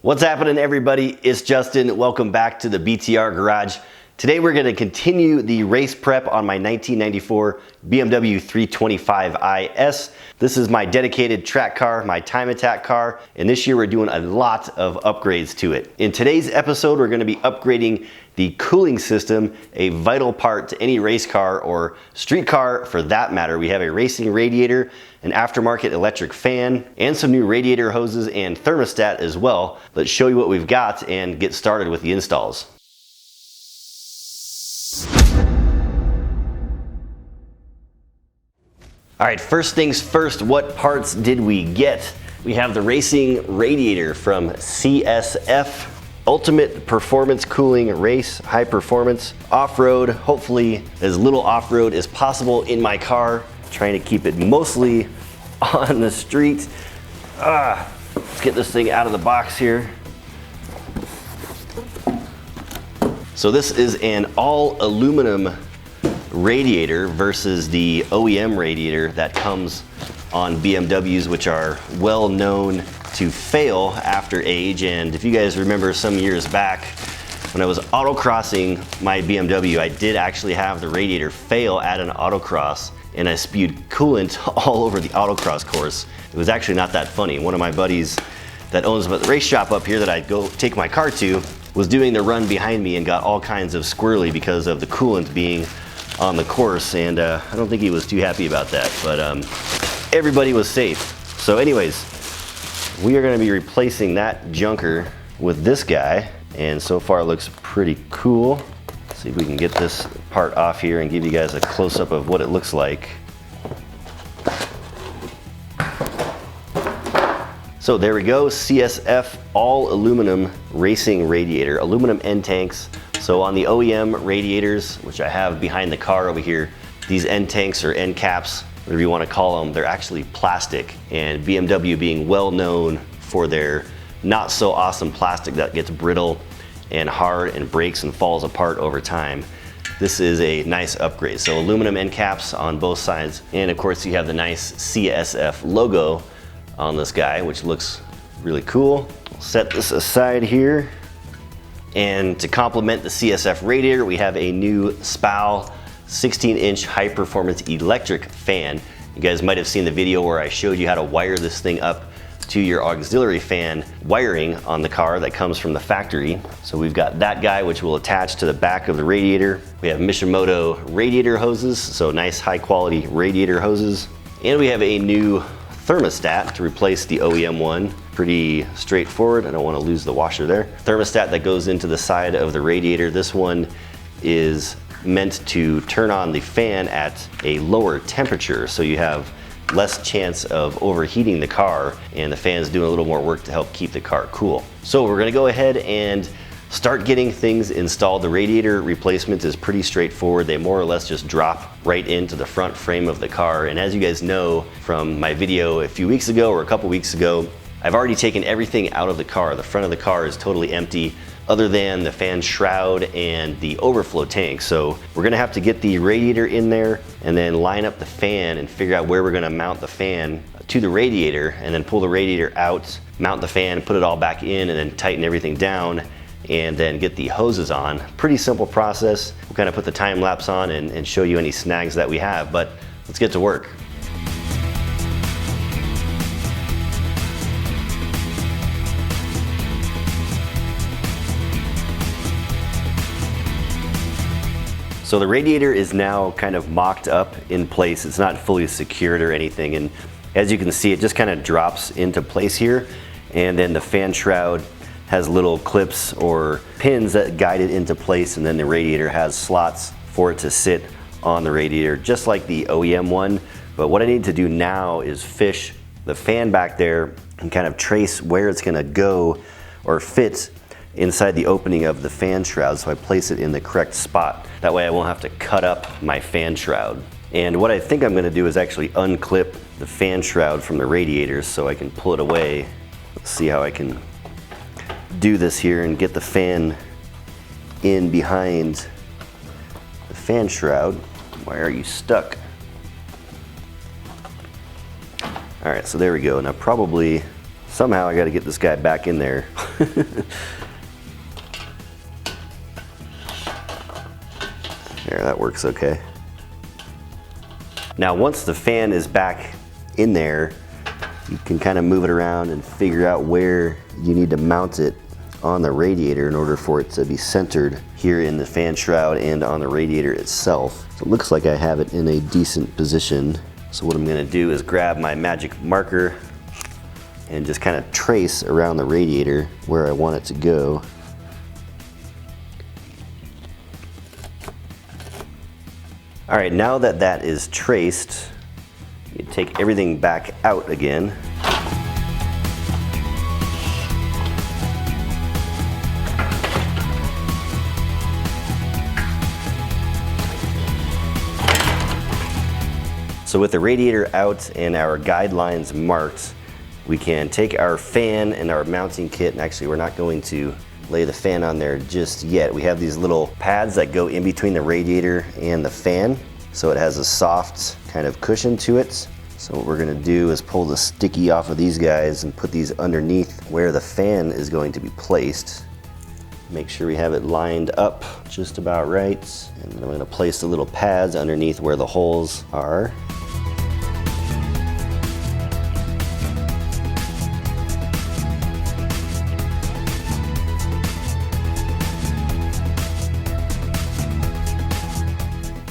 What's happening, everybody? It's Justin. Welcome back to the BTR Garage. Today we're going to continue the race prep on my 1994 BMW 325iS. This is my dedicated track car, my time attack car, and this year we're doing a lot of upgrades to it. In today's episode, we're going to be upgrading the cooling system, a vital part to any race car or street car for that matter. We have a racing radiator, an aftermarket electric fan, and some new radiator hoses and thermostat as well. Let's show you what we've got and get started with the installs. All right, first things first, what parts did we get? We have the racing radiator from CSF, Ultimate Performance Cooling Race, high performance, off-road, hopefully as little off-road as possible in my car, trying to keep it mostly on the street. Let's get this thing out of the box here. So this is an all aluminum radiator versus the OEM radiator that comes on BMWs, which are well known to fail after age. And if you guys remember some years back when I was autocrossing my BMW, I did actually have the radiator fail at an autocross and I spewed coolant all over the autocross course. It was actually not that funny. One of my buddies that owns the race shop up here that I go take my car to was doing the run behind me and got all kinds of squirrely because of the coolant being on the course, and I don't think he was too happy about that, but everybody was safe. So anyways, we are going to be replacing that junker with this guy, and so far it looks pretty cool. Let's see if we can get this part off here and give you guys a close-up of what it looks like. So there we go, CSF all aluminum racing radiator, aluminum end tanks. So on the OEM radiators, which I have behind the car over here, these end tanks or end caps, whatever you want to call them, they're actually plastic. And BMW being well known for their not so awesome plastic that gets brittle and hard and breaks and falls apart over time, this is a nice upgrade. So aluminum end caps on both sides. And of course you have the nice CSF logo on this guy, which looks really cool. I'll set this aside here. And to complement the CSF radiator, we have a new SPAL 16-inch high-performance electric fan. You guys might have seen the video where I showed you how to wire this thing up to your auxiliary fan wiring on the car that comes from the factory. So we've got that guy, which will attach to the back of the radiator. We have Mishimoto radiator hoses, so nice high-quality radiator hoses. And we have a new thermostat to replace the OEM one. Pretty straightforward. I don't want to lose the washer there. Thermostat that goes into the side of the radiator. This one is meant to turn on the fan at a lower temperature, so you have less chance of overheating the car, and the fan's doing a little more work to help keep the car cool. So we're going to go ahead and start getting things installed. The radiator replacement is pretty straightforward. They more or less just drop right into the front frame of the car. And as you guys know from my video a few weeks ago or a couple weeks ago, I've already taken everything out of the car. The front of the car is totally empty other than the fan shroud and the overflow tank. So we're gonna have to get the radiator in there and then line up the fan and figure out where we're gonna mount the fan to the radiator, and then pull the radiator out, mount the fan, put it all back in, and then tighten everything down and then get the hoses on. Pretty simple process. We'll kind of put the time lapse on and show you any snags that we have, but let's get to work. So the radiator is now kind of mocked up in place. It's not fully secured or anything. And as you can see, it just kind of drops into place here. And then the fan shroud has little clips or pins that guide it into place. And then the radiator has slots for it to sit on the radiator, just like the OEM one. But what I need to do now is fish the fan back there and kind of trace where it's gonna go or fit inside the opening of the fan shroud, so I place it in the correct spot. That way I won't have to cut up my fan shroud. And what I think I'm gonna do is actually unclip the fan shroud from the radiators so I can pull it away. Let's see how I can do this here and get the fan in behind the fan shroud. Why are you stuck? All right, so there we go. Now probably Somehow I got to get this guy back in there. There, that works okay. Now once the fan is back in there, you can kind of move it around and figure out where you need to mount it on the radiator in order for it to be centered here in the fan shroud and on the radiator itself. So it looks like I have it in a decent position. So what I'm gonna do is grab my magic marker and just kind of trace around the radiator where I want it to go. All right, now that that is traced, you take everything back out again. So with the radiator out and our guidelines marked, we can take our fan and our mounting kit, and actually we're not going to lay the fan on there just yet. We have these little pads that go in between the radiator and the fan, so it has a soft kind of cushion to it. So what we're gonna do is pull the sticky off of these guys and put these underneath where the fan is going to be placed. Make sure we have it lined up just about right. And then I'm gonna place the little pads underneath where the holes are.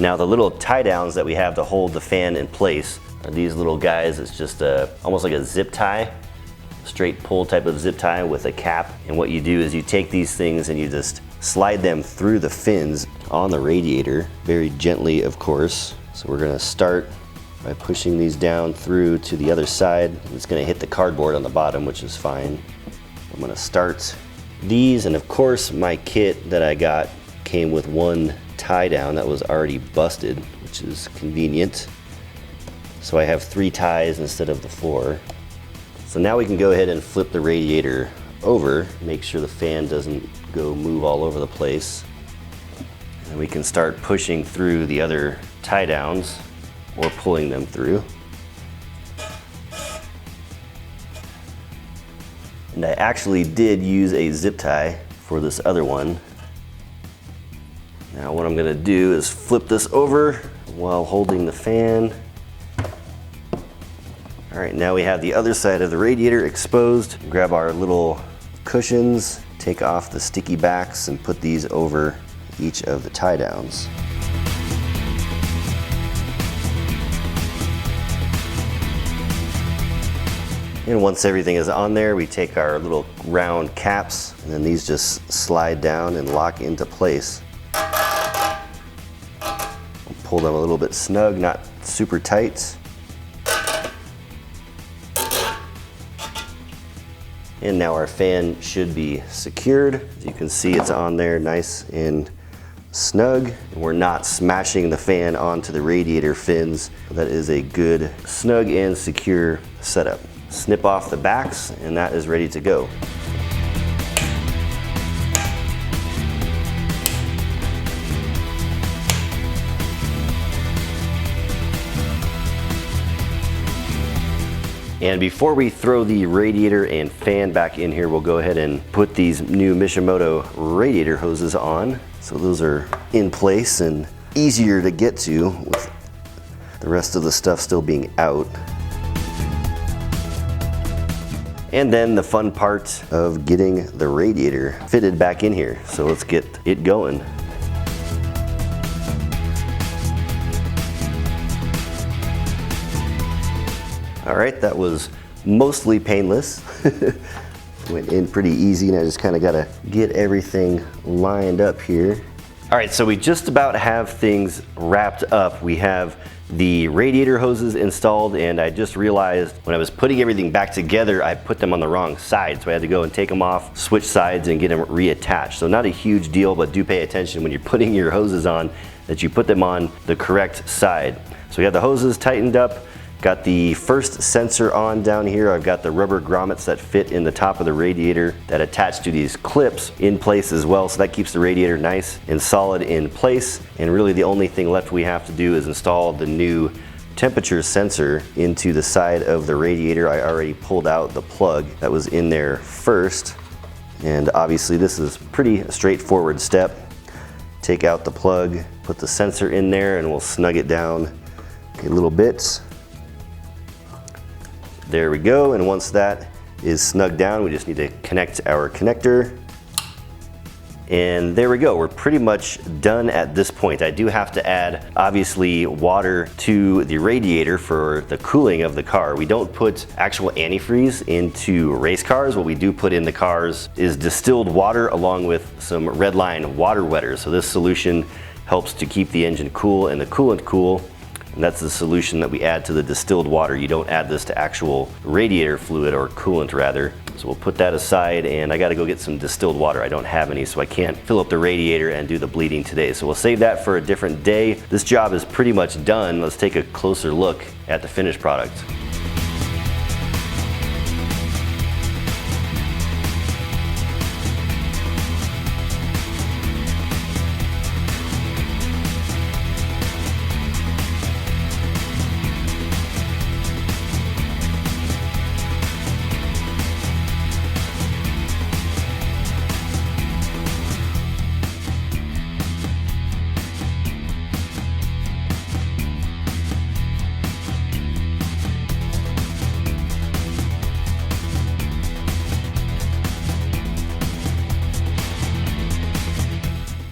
Now the little tie downs that we have to hold the fan in place are these little guys. It's just almost like a zip tie, straight pull type of zip tie with a cap. And what you do is you take these things and you just slide them through the fins on the radiator, very gently of course. So we're gonna start by pushing these down through to the other side. It's gonna hit the cardboard on the bottom, which is fine. I'm gonna start these, and of course my kit that I got came with one tie down that was already busted, which is convenient. So I have 3 ties instead of the 4. So now we can go ahead and flip the radiator over, make sure the fan doesn't go move all over the place. And we can start pushing through the other tie downs or pulling them through. And I actually did use a zip tie for this other one. Now what I'm gonna do is flip this over while holding the fan. All right, now we have the other side of the radiator exposed. Grab our little cushions, take off the sticky backs, and put these over each of the tie downs. And once everything is on there, we take our little round caps, and then these just slide down and lock into place. Pull them a little bit snug, not super tight. And now our fan should be secured. As you can see, it's on there nice and snug. We're not smashing the fan onto the radiator fins. That is a good, snug and secure setup. Snip off the backs, and that is ready to go. And before we throw the radiator and fan back in here, we'll go ahead and put these new Mishimoto radiator hoses on. So those are in place and easier to get to with the rest of the stuff still being out. And then the fun part of getting the radiator fitted back in here. So let's get it going. All right, that was mostly painless. Went in pretty easy, and I just kind of got to get everything lined up here. All right, so we just about have things wrapped up. We have the radiator hoses installed, and I just realized when I was putting everything back together, I put them on the wrong side. So I had to go and take them off, switch sides, and get them reattached. So not a huge deal, but do pay attention when you're putting your hoses on that you put them on the correct side. So we have the hoses tightened up. Got the first sensor on down here. I've got the rubber grommets that fit in the top of the radiator that attach to these clips in place as well. So that keeps the radiator nice and solid in place. And really the only thing left we have to do is install the new temperature sensor into the side of the radiator. I already pulled out the plug that was in there first, and obviously this is pretty straightforward step. Take out the plug, put the sensor in there, and we'll snug it down a little bit. There we go, and once that is snugged down, we just need to connect our connector. And there we go, we're pretty much done at this point. I do have to add, obviously, water to the radiator for the cooling of the car. We don't put actual antifreeze into race cars. What we do put in the cars is distilled water along with some Redline water wetters. So this solution helps to keep the engine cool and the coolant cool. And that's the solution that we add to the distilled water. You don't add this to actual radiator fluid, or coolant rather. So we'll put that aside, and I gotta go get some distilled water. I don't have any, so I can't fill up the radiator and do the bleeding today. So we'll save that for a different day. This job is pretty much done. Let's take a closer look at the finished product.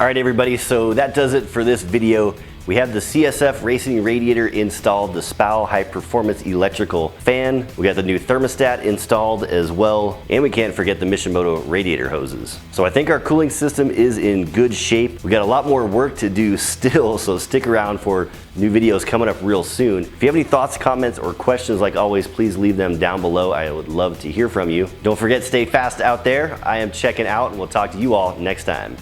All right, everybody, so that does it for this video. We have the CSF Racing radiator installed, the SPAL high performance electrical fan. We got the new thermostat installed as well, and we can't forget the Mishimoto radiator hoses. So I think our cooling system is in good shape. We got a lot more work to do still, so stick around for new videos coming up real soon. If you have any thoughts, comments, or questions, like always, please leave them down below. I would love to hear from you. Don't forget, stay fast out there. I am checking out, and we'll talk to you all next time.